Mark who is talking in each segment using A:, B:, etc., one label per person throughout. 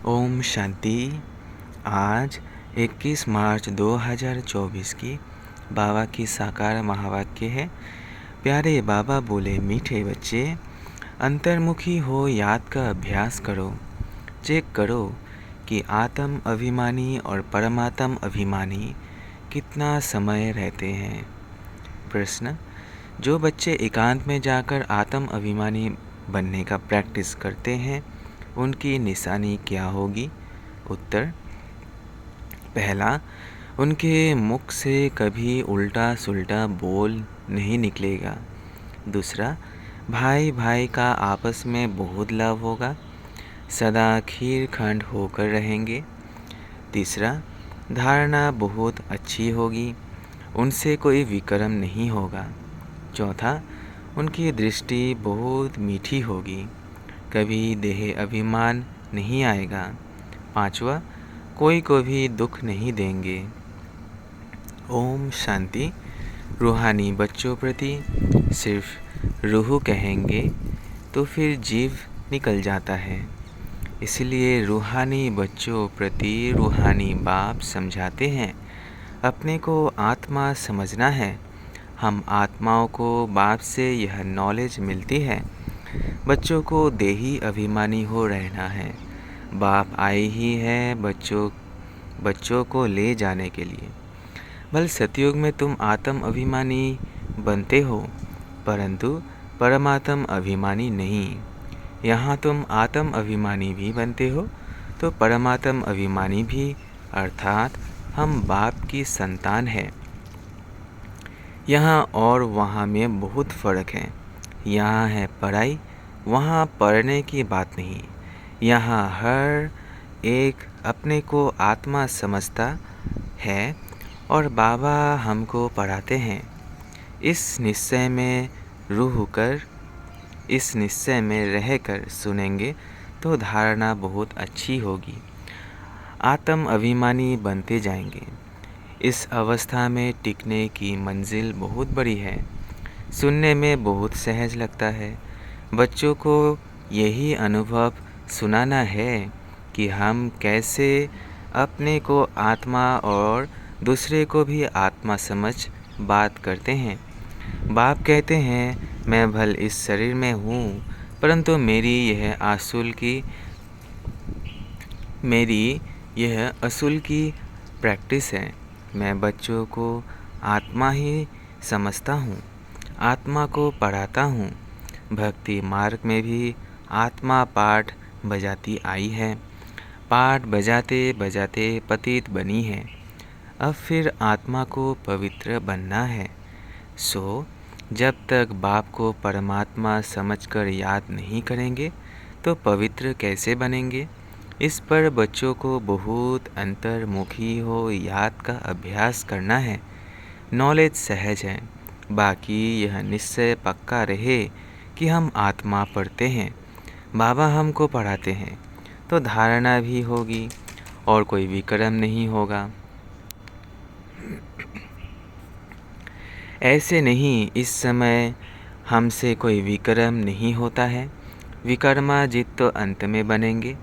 A: ओम शांति। आज 21 मार्च 2024 की बाबा की साकार महावाक्य है। प्यारे बाबा बोले, मीठे बच्चे, अंतर्मुखी हो याद का अभ्यास करो। चेक करो कि आत्म अभिमानी और परमात्म अभिमानी कितना समय रहते हैं। प्रश्न: जो बच्चे एकांत में जाकर आत्म अभिमानी बनने का प्रैक्टिस करते हैं, उनकी निशानी क्या होगी? उत्तर: पहला, उनके मुख से कभी उल्टा सुल्टा बोल नहीं निकलेगा। दूसरा, भाई भाई का आपस में बहुत लव होगा, सदा खीर खंड होकर रहेंगे। तीसरा, धारणा बहुत अच्छी होगी, उनसे कोई विकर्म नहीं होगा। चौथा, उनकी दृष्टि बहुत मीठी होगी, कभी देह अभिमान नहीं आएगा। पांचवा, कोई को भी दुख नहीं देंगे। ओम शांति। रूहानी बच्चों प्रति सिर्फ रूह कहेंगे तो फिर जीव निकल जाता है, इसलिए रूहानी बच्चों प्रति रूहानी बाप समझाते हैं, अपने को आत्मा समझना है। हम आत्माओं को बाप से यह नॉलेज मिलती है। बच्चों को देही अभिमानी हो रहना है। बाप आए ही है बच्चों को ले जाने के लिए। भले सतयुग में तुम आत्म अभिमानी बनते हो, परंतु परमात्म अभिमानी नहीं। यहाँ तुम आत्म अभिमानी भी बनते हो तो परमात्म अभिमानी भी, अर्थात हम बाप की संतान हैं। यहाँ और वहाँ में बहुत फ़र्क है। यहाँ है पढ़ाई, वहाँ पढ़ने की बात नहीं। यहाँ हर एक अपने को आत्मा समझता है और बाबा हमको पढ़ाते हैं। इस निश्चय में रहकर सुनेंगे तो धारणा बहुत अच्छी होगी, आत्म अभिमानी बनते जाएंगे। इस अवस्था में टिकने की मंजिल बहुत बड़ी है। सुनने में बहुत सहज लगता है। बच्चों को यही अनुभव सुनाना है कि हम कैसे अपने को आत्मा और दूसरे को भी आत्मा समझ बात करते हैं। बाप कहते हैं, मैं भल इस शरीर में हूँ, परंतु मेरी यह असूल की प्रैक्टिस है। मैं बच्चों को आत्मा ही समझता हूँ, आत्मा को पढ़ाता हूँ। भक्ति मार्ग में भी आत्मा पाठ बजाती आई है। पाठ बजाते बजाते पतित बनी है। अब फिर आत्मा को पवित्र बनना है। सो जब तक बाप को परमात्मा समझकर याद नहीं करेंगे तो पवित्र कैसे बनेंगे? इस पर बच्चों को बहुत अंतर्मुखी हो याद का अभ्यास करना है। नॉलेज सहज है, बाकी यह निश्चय पक्का रहे कि हम आत्मा पढ़ते हैं, बाबा हमको पढ़ाते हैं, तो धारणा भी होगी और कोई विकर्म नहीं होगा। ऐसे नहीं, इस समय हमसे कोई विकर्म नहीं होता है। विकर्माजित तो अंत में बनेंगे।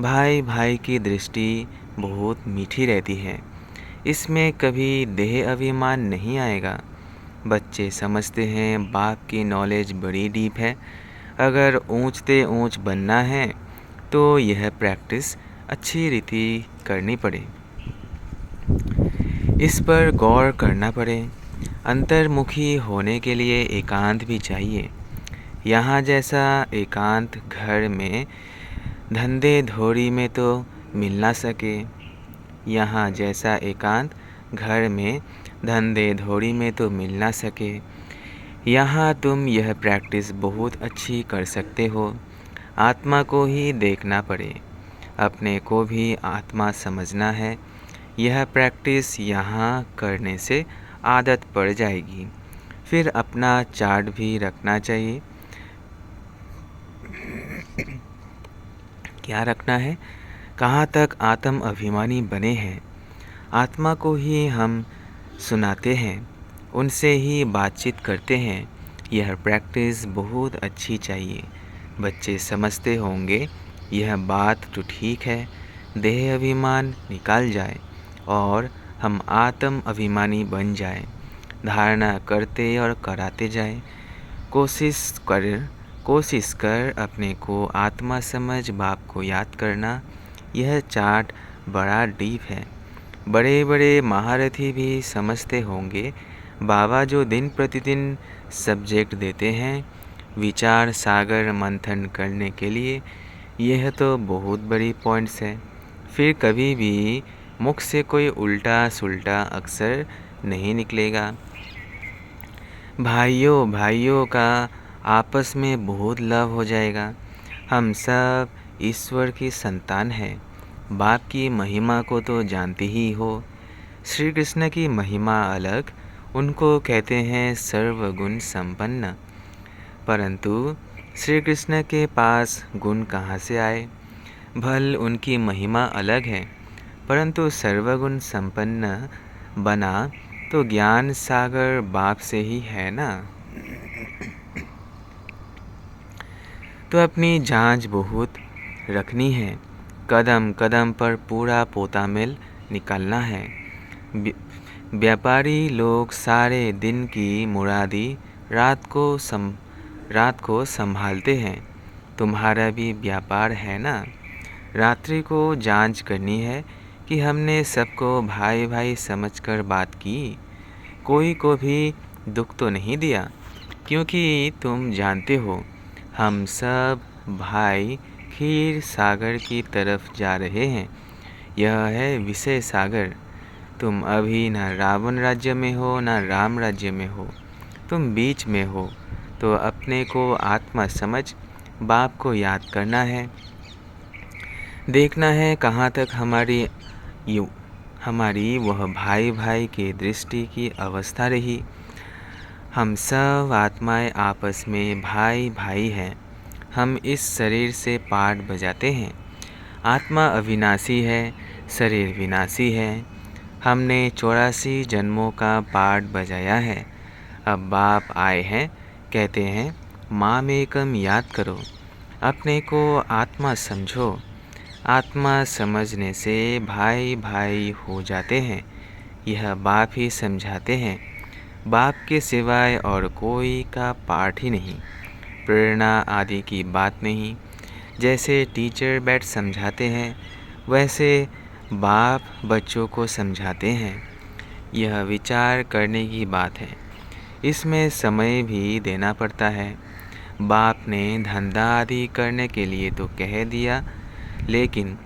A: भाई भाई की दृष्टि बहुत मीठी रहती है, इसमें कभी देह अभिमान नहीं आएगा। बच्चे समझते हैं बाप की नॉलेज बड़ी डीप है। अगर ऊंचते ऊंच बनना है तो यह प्रैक्टिस अच्छी रीति करनी पड़े, इस पर गौर करना पड़े। अंतर्मुखी होने के लिए एकांत भी चाहिए। यहाँ जैसा एकांत घर में धंधे धोरी में तो मिल ना सके, यहाँ जैसा एकांत घर में धंधे धोरी में तो मिल ना सके। यहाँ तुम यह प्रैक्टिस बहुत अच्छी कर सकते हो। आत्मा को ही देखना पड़े, अपने को भी आत्मा समझना है। यह प्रैक्टिस यहाँ करने से आदत पड़ जाएगी। फिर अपना चार्ट भी रखना चाहिए। क्या रखना है? कहाँ तक आत्म अभिमानी बने हैं। आत्मा को ही हम सुनाते हैं, उनसे ही बातचीत करते हैं। यह प्रैक्टिस बहुत अच्छी चाहिए। बच्चे समझते होंगे यह बात तो ठीक है, देह अभिमान निकाल जाए और हम आत्म अभिमानी बन जाए, धारणा करते और कराते जाए। कोशिश कर अपने को आत्मा समझ बाप को याद करना। यह चार्ट बड़ा डीप है। बड़े बड़े महारथी भी समझते होंगे। बाबा जो दिन प्रतिदिन सब्जेक्ट देते हैं विचार सागर मंथन करने के लिए, यह तो बहुत बड़ी पॉइंट्स है। फिर कभी भी मुख से कोई उल्टा सुल्टा अक्षर नहीं निकलेगा। भाइयों भाइयों का आपस में बहुत लव हो जाएगा। हम सब ईश्वर की संतान हैं। बाप की महिमा को तो जानते ही हो। श्री कृष्ण की महिमा अलग, उनको कहते हैं सर्वगुण संपन्न। परंतु श्री कृष्ण के पास गुण कहाँ से आए? भल उनकी महिमा अलग है, परंतु सर्वगुण संपन्न बना तो ज्ञान सागर बाप से ही है ना। तो अपनी जांच बहुत रखनी है। कदम कदम पर पूरा पोतामेल निकालना है। व्यापारी लोग सारे दिन की मुरादी रात को संभालते हैं। तुम्हारा भी व्यापार है ना। रात्रि को जांच करनी है कि हमने सबको भाई भाई समझकर बात की, कोई को भी दुख तो नहीं दिया। क्योंकि तुम जानते हो हम सब भाई क्षीर सागर की तरफ जा रहे हैं। यह है विषय सागर। तुम अभी न रावण राज्य में हो न राम राज्य में हो, तुम बीच में हो। तो अपने को आत्मा समझ बाप को याद करना है। देखना है कहाँ तक हमारी वह भाई भाई के दृष्टि की अवस्था रही। हम सब आत्माएं आपस में भाई भाई हैं। हम इस शरीर से पाठ बजाते हैं। आत्मा अविनाशी है, शरीर विनाशी है। हमने 84 जन्मों का पाठ बजाया है। अब बाप आए हैं, कहते हैं माम एकम याद करो, अपने को आत्मा समझो। आत्मा समझने से भाई भाई हो जाते हैं। यह बाप ही समझाते हैं। बाप के सिवाय और कोई का पाठ ही नहीं, प्रेरणा आदि की बात नहीं। जैसे टीचर बैठ समझाते हैं, वैसे बाप बच्चों को समझाते हैं। यह विचार करने की बात है। इसमें समय भी देना पड़ता है। बाप ने धंधा आदि करने के लिए तो कह दिया, लेकिन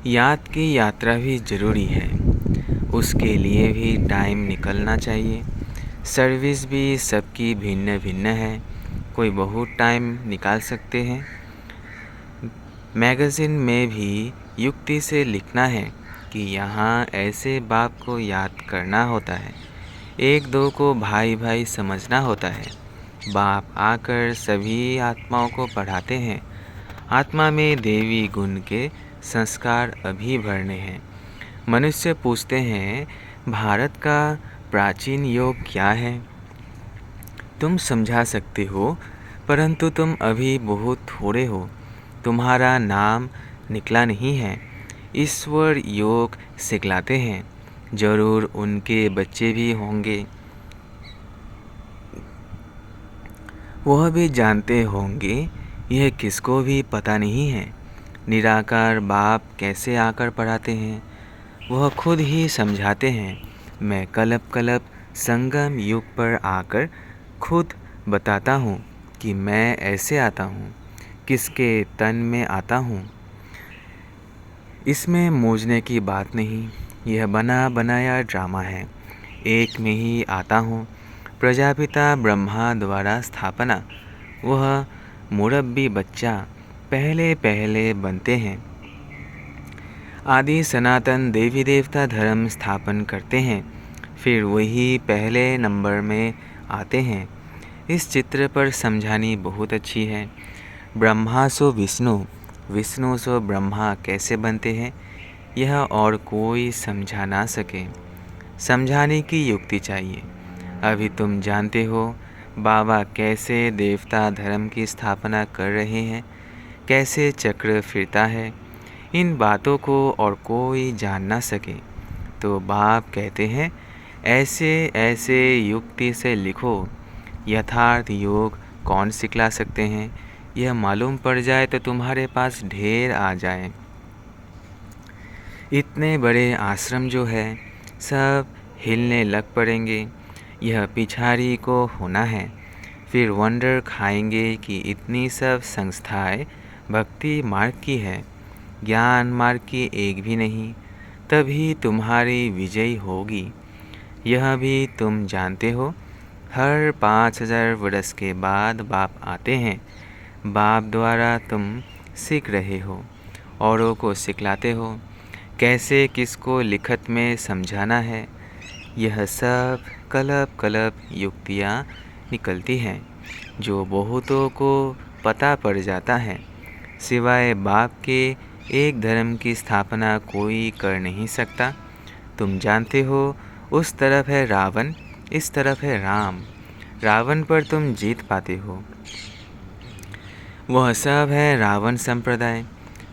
A: याद की यात्रा भी ज़रूरी है। उसके लिए भी टाइम निकलना चाहिए। सर्विस भी सबकी भिन्न भिन्न है। कोई बहुत टाइम निकाल सकते हैं। मैगज़ीन में भी युक्ति से लिखना है कि यहाँ ऐसे बाप को याद करना होता है, एक दो को भाई भाई समझना होता है। बाप आकर सभी आत्माओं को पढ़ाते हैं। आत्मा में देवी गुण के संस्कार अभी भरने हैं। मनुष्य पूछते हैं भारत का प्राचीन योग क्या है? तुम समझा सकते हो, परंतु तुम अभी बहुत थोड़े हो। तुम्हारा नाम निकला नहीं है। ईश्वर योग सिखलाते हैं। जरूर उनके बच्चे भी होंगे, वह भी जानते होंगे। यह किसको भी पता नहीं है। निराकार बाप कैसे आकर पढ़ाते हैं, वह खुद ही समझाते हैं। मैं कल्प कल्प संगम युग पर आकर खुद बताता हूँ कि मैं ऐसे आता हूँ, किसके तन में आता हूँ। इसमें मूझने की बात नहीं। यह बना बनाया ड्रामा है। एक में ही आता हूँ। प्रजापिता ब्रह्मा द्वारा स्थापना। वह मुरब्बी बच्चा पहले पहले बनते हैं। आदि सनातन देवी देवता धर्म स्थापन करते हैं, फिर वही पहले नंबर में आते हैं। इस चित्र पर समझानी बहुत अच्छी है। ब्रह्मा सो विष्णु, विष्णु सो ब्रह्मा कैसे बनते हैं, यह और कोई समझा ना सके। समझाने की युक्ति चाहिए। अभी तुम जानते हो बाबा कैसे देवता धर्म की स्थापना कर रहे हैं, कैसे चक्र फिरता है, इन बातों को और कोई जान ना सके। तो बाप कहते हैं, ऐसे ऐसे युक्ति से लिखो। यथार्थ योग कौन सिखला सकते हैं? यह मालूम पड़ जाए तो तुम्हारे पास ढेर आ जाए। इतने बड़े आश्रम जो है सब हिलने लग पड़ेंगे। यह पिछाड़ी को होना है। फिर वंडर खाएंगे कि इतनी सब संस्थाएं भक्ति मार्ग की है, ज्ञान मार्ग की एक भी नहीं। तभी तुम्हारी विजय होगी। यह भी तुम जानते हो, हर 5000 वर्ष के बाद बाप आते हैं। बाप द्वारा तुम सीख रहे हो, औरों को सिखलाते हो, कैसे किसको लिखत में समझाना है। यह सब कल्प कल्प युक्तियाँ निकलती हैं, जो बहुतों को पता पड़ जाता है। सिवाय बाप के एक धर्म की स्थापना कोई कर नहीं सकता। तुम जानते हो, उस तरफ है रावण, इस तरफ है राम। रावण पर तुम जीत पाते हो। वह सब है रावण संप्रदाय।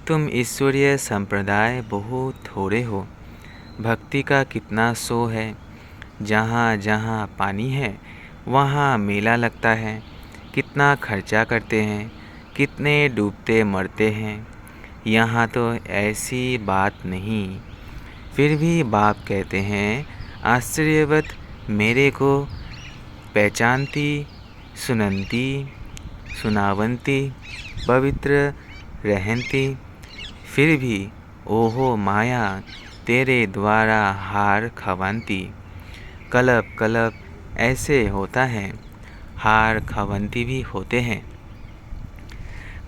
A: तुम ईश्वरीय संप्रदाय बहुत थोड़े हो। भक्ति का कितना शो है। जहाँ जहाँ पानी है वहाँ मेला लगता है। कितना खर्चा करते हैं, कितने डूबते मरते हैं। यहाँ तो ऐसी बात नहीं। फिर भी बाप कहते हैं, आश्चर्यवत मेरे को पहचानती, सुनती, सुनावंती, पवित्र रहती। फिर भी ओहो माया तेरे द्वारा हार खवानती। कल्प कल्प ऐसे होता है, हार खवानती भी होते हैं।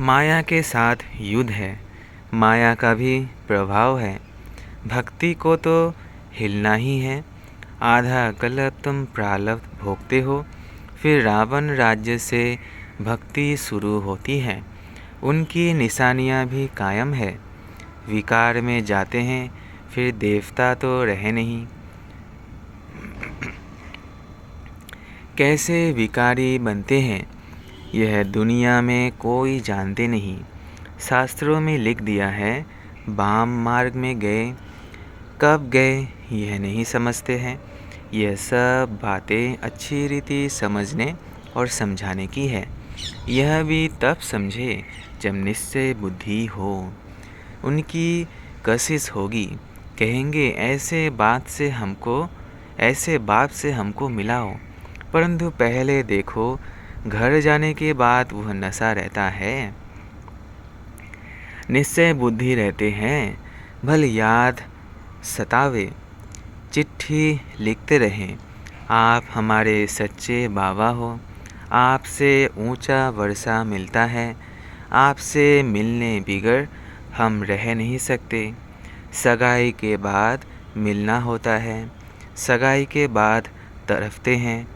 A: माया के साथ युद्ध है, माया का भी प्रभाव है। भक्ति को तो हिलना ही है। आधा कल्प तुम प्रारब्ध भोगते हो, फिर रावण राज्य से भक्ति शुरू होती है। उनकी निशानियाँ भी कायम है। विकार में जाते हैं, फिर देवता तो रहे नहीं। कैसे विकारी बनते हैं, यह दुनिया में कोई जानते नहीं। शास्त्रों में लिख दिया है, वाम मार्ग में गए, कब गए यह नहीं समझते हैं। यह सब बातें अच्छी रीति समझने और समझाने की है। यह भी तब समझे जब निश्चय बुद्धि हो। उनकी कशिश होगी, कहेंगे ऐसे बात से हमको मिलाओ। परंतु पहले देखो, घर जाने के बाद वह नशा रहता है। निश्चय बुद्धि रहते हैं, भल याद सतावे, चिट्ठी लिखते रहें। आप हमारे सच्चे बाबा हो। आपसे ऊंचा वर्षा मिलता है। आपसे मिलने बिगर हम रह नहीं सकते। सगाई के बाद मिलना होता है, सगाई के बाद तरफते हैं।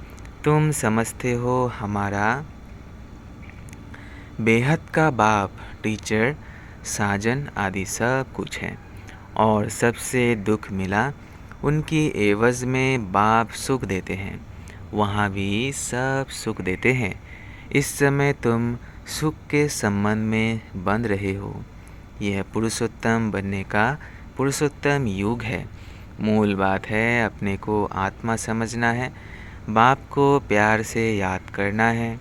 A: तुम समझते हो हमारा बेहद का बाप, टीचर, साजन आदि सब कुछ है। और सबसे दुख मिला, उनकी एवज में बाप सुख देते हैं। वहाँ भी सब सुख देते हैं। इस समय तुम सुख के संबंध में बंध रहे हो। यह पुरुषोत्तम बनने का पुरुषोत्तम युग है। मूल बात है, अपने को आत्मा समझना है, बाप को प्यार से याद करना है।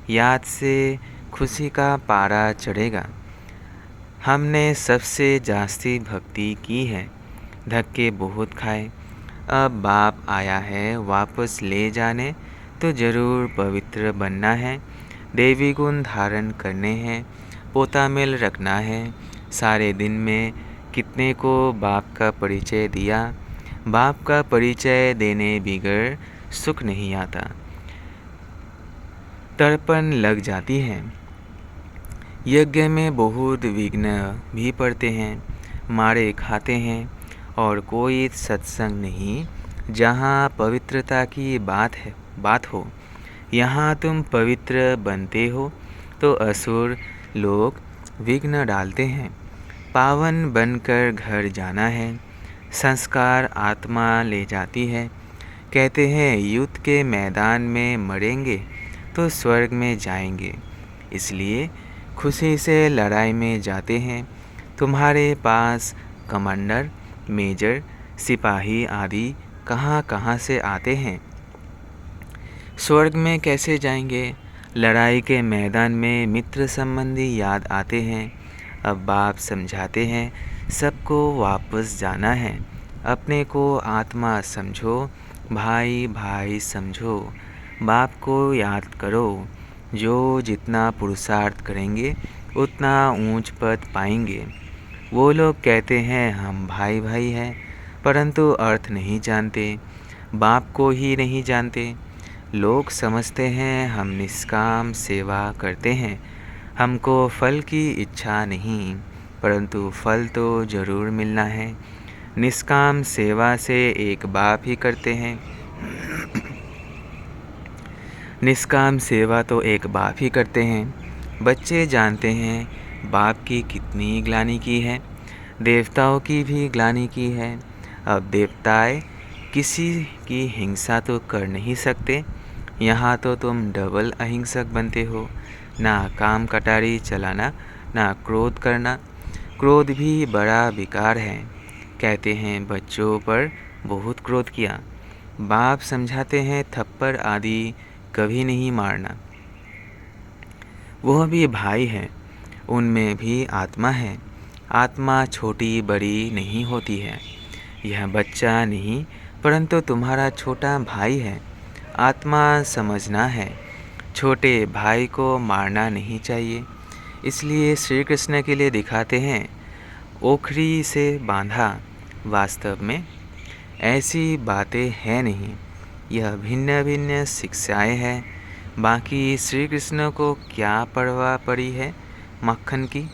A: याद से खुशी का पारा चढ़ेगा। हमने सबसे जास्ती भक्ति की है, धक्के बहुत खाए। अब बाप आया है वापस ले जाने, तो ज़रूर पवित्र बनना है। देवी गुण धारण करने हैं, पोता मेल रखना है। सारे दिन में कितने को बाप का परिचय दिया। बाप का परिचय देने बिगर सुख नहीं आता, तड़पन लग जाती है। यज्ञ में बहुत विघ्न भी पड़ते हैं, मारे खाते हैं। और कोई सत्संग नहीं जहाँ पवित्रता की बात हो। यहाँ तुम पवित्र बनते हो तो असुर लोग विघ्न डालते हैं। पावन बनकर घर जाना है। संस्कार आत्मा ले जाती है। कहते हैं युद्ध के मैदान में मरेंगे तो स्वर्ग में जाएंगे। इसलिए खुशी से लड़ाई में जाते हैं। तुम्हारे पास कमांडर, मेजर, सिपाही आदि कहाँ कहाँ से आते हैं। स्वर्ग में कैसे जाएंगे। लड़ाई के मैदान में मित्र संबंधी याद आते हैं। अब बाप समझाते हैं, सबको वापस जाना है। अपने को आत्मा समझो, भाई भाई समझो। बाप को याद करो। जो जितना पुरुषार्थ करेंगे उतना ऊंच पद पाएंगे। वो लोग कहते हैं हम भाई भाई हैं, परंतु अर्थ नहीं जानते, बाप को ही नहीं जानते। लोग समझते हैं हम निष्काम सेवा करते हैं, हमको फल की इच्छा नहीं, परंतु फल तो ज़रूर मिलना है। निष्काम सेवा से एक बाप ही करते हैं। निष्काम सेवा तो एक बाप ही करते हैं। बच्चे जानते हैं बाप की कितनी ग्लानि की है, देवताओं की भी ग्लानि की है। अब देवताएं किसी की हिंसा तो कर नहीं सकते, यहाँ तो तुम डबल अहिंसक बनते हो। ना काम कटारी चलाना, ना क्रोध करना। क्रोध भी बड़ा विकार है। कहते हैं बच्चों पर बहुत क्रोध किया। बाप समझाते हैं थप्पड़ आदि कभी नहीं मारना। वह भी भाई है, उनमें भी आत्मा है। आत्मा छोटी बड़ी नहीं होती है। यह बच्चा नहीं, परंतु तुम्हारा छोटा भाई है। आत्मा समझना है, छोटे भाई को मारना नहीं चाहिए। इसलिए श्री कृष्ण के लिए दिखाते हैं ओखरी से बांधा। वास्तव में ऐसी बातें हैं नहीं, यह भिन्न भिन्न शिक्षाएं हैं। बाकी श्री कृष्ण को क्या परवाह पड़ी है मक्खन की।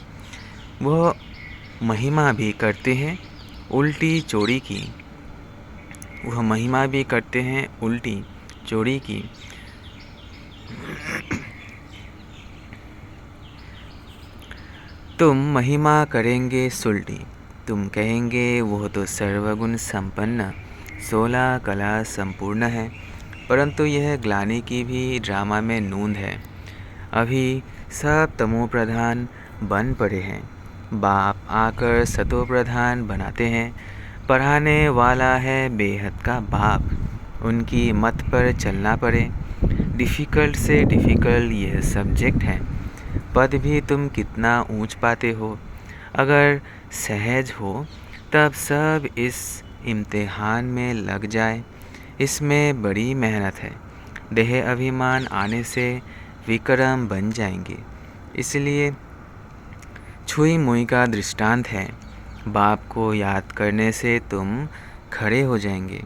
A: वह महिमा भी करते हैं उल्टी चोरी की। वह महिमा भी करते हैं उल्टी चोरी की। तुम महिमा करेंगे सुलटी। तुम कहेंगे वह तो सर्वगुण संपन्न 16 कला संपूर्ण है, परंतु यह ग्लानि की भी ड्रामा में नूंद है। अभी सब तमो प्रधान बन पड़े हैं, बाप आकर सतो प्रधान बनाते हैं। पढ़ाने वाला है बेहद का बाप, उनकी मत पर चलना पड़े। डिफ़िकल्ट से डिफ़िकल्ट यह सब्जेक्ट है। पद भी तुम कितना ऊंच पाते हो। अगर सहज हो तब सब इस इम्तिहान में लग जाए। इसमें बड़ी मेहनत है। देह अभिमान आने से विक्रम बन जाएंगे। इसलिए छुई मुई का दृष्टांत है। बाप को याद करने से तुम खड़े हो जाएंगे।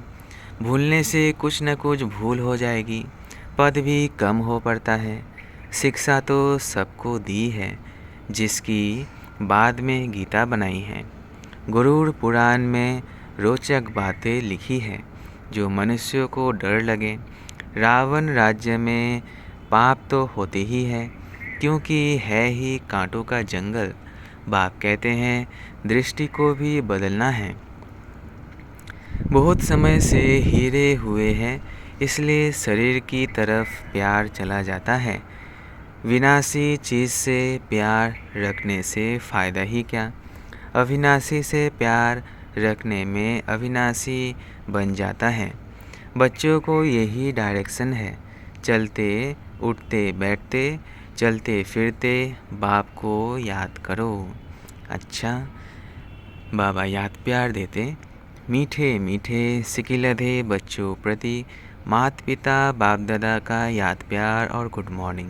A: भूलने से कुछ न कुछ भूल हो जाएगी, पद भी कम हो पड़ता है। शिक्षा तो सबको दी है, जिसकी बाद में गीता बनाई है। गरुड़ पुराण में रोचक बातें लिखी है, जो मनुष्यों को डर लगे। रावण राज्य में पाप तो होते ही है, क्योंकि है ही कांटों का जंगल। बाप कहते हैं दृष्टि को भी बदलना है। बहुत समय से हीरे हुए हैं, इसलिए शरीर की तरफ प्यार चला जाता है। विनाशी चीज़ से प्यार रखने से फ़ायदा ही क्या। अविनाशी से प्यार रखने में अविनाशी बन जाता है। बच्चों को यही डायरेक्शन है। चलते उठते बैठते चलते फिरते बाप को याद करो। अच्छा, बाबा याद प्यार देते। मीठे मीठे सिकिलधे बच्चों प्रति माता पिता बाप दादा का याद प्यार और गुड मॉर्निंग।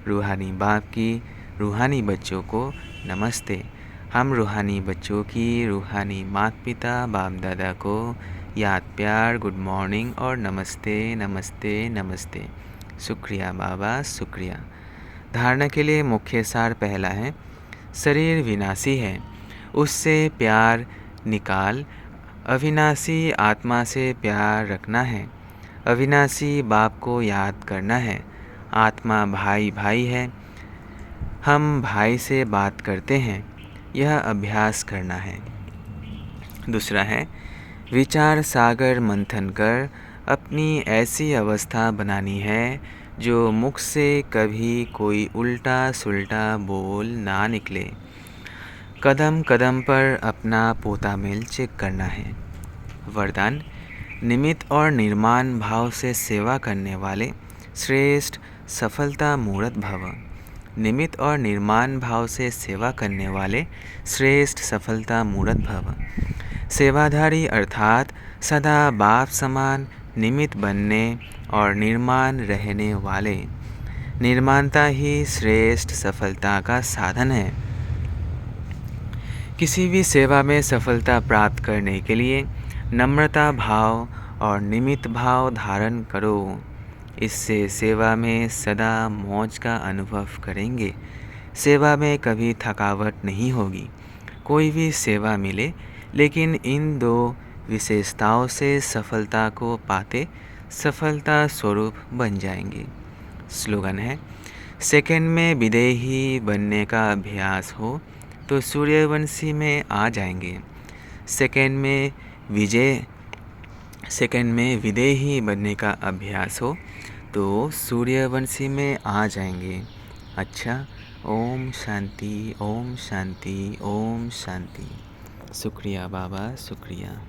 A: रूहानी बाप की रूहानी बच्चों को नमस्ते। हम रूहानी बच्चों की रूहानी माता पिता बाप दादा को याद प्यार, गुड मॉर्निंग और नमस्ते नमस्ते नमस्ते। शुक्रिया बाबा, शुक्रिया। धारणा के लिए मुख्य सार पहला है, शरीर विनाशी है, उससे प्यार निकाल। अविनाशी आत्मा से प्यार रखना है। अविनाशी बाप को याद करना है। आत्मा भाई भाई है, हम भाई से बात करते हैं, यह अभ्यास करना है। दूसरा है, विचार सागर मंथन कर अपनी ऐसी अवस्था बनानी है जो मुख से कभी कोई उल्टा सुल्टा बोल ना निकले। कदम कदम पर अपना पोतामेल चेक करना है। वरदान: निमित्त और निर्माण भाव से सेवा करने वाले श्रेष्ठ सफलता मूर्त भव। निमित्त और निर्माण भाव से सेवा करने वाले श्रेष्ठ सफलता मूर्त भव। सेवाधारी अर्थात सदा बाप समान निमित्त बनने और निर्माण रहने वाले। निर्माणता ही श्रेष्ठ सफलता का साधन है। किसी भी सेवा में सफलता प्राप्त करने के लिए नम्रता भाव और निमित्त भाव धारण करो। इससे सेवा में सदा मौज का अनुभव करेंगे। सेवा में कभी थकावट नहीं होगी। कोई भी सेवा मिले, लेकिन इन दो विशेषताओं से सफलता को पाते सफलता स्वरूप बन जाएंगे। स्लोगन है: सेकंड में विदेही बनने का अभ्यास हो तो सूर्यवंशी में आ जाएंगे। सेकंड में विदेही बनने का अभ्यास हो तो सूर्यवंशी में आ जाएंगे। अच्छा, ओम शांति, ओम शांति, ओम शांति। शुक्रिया बाबा, शुक्रिया।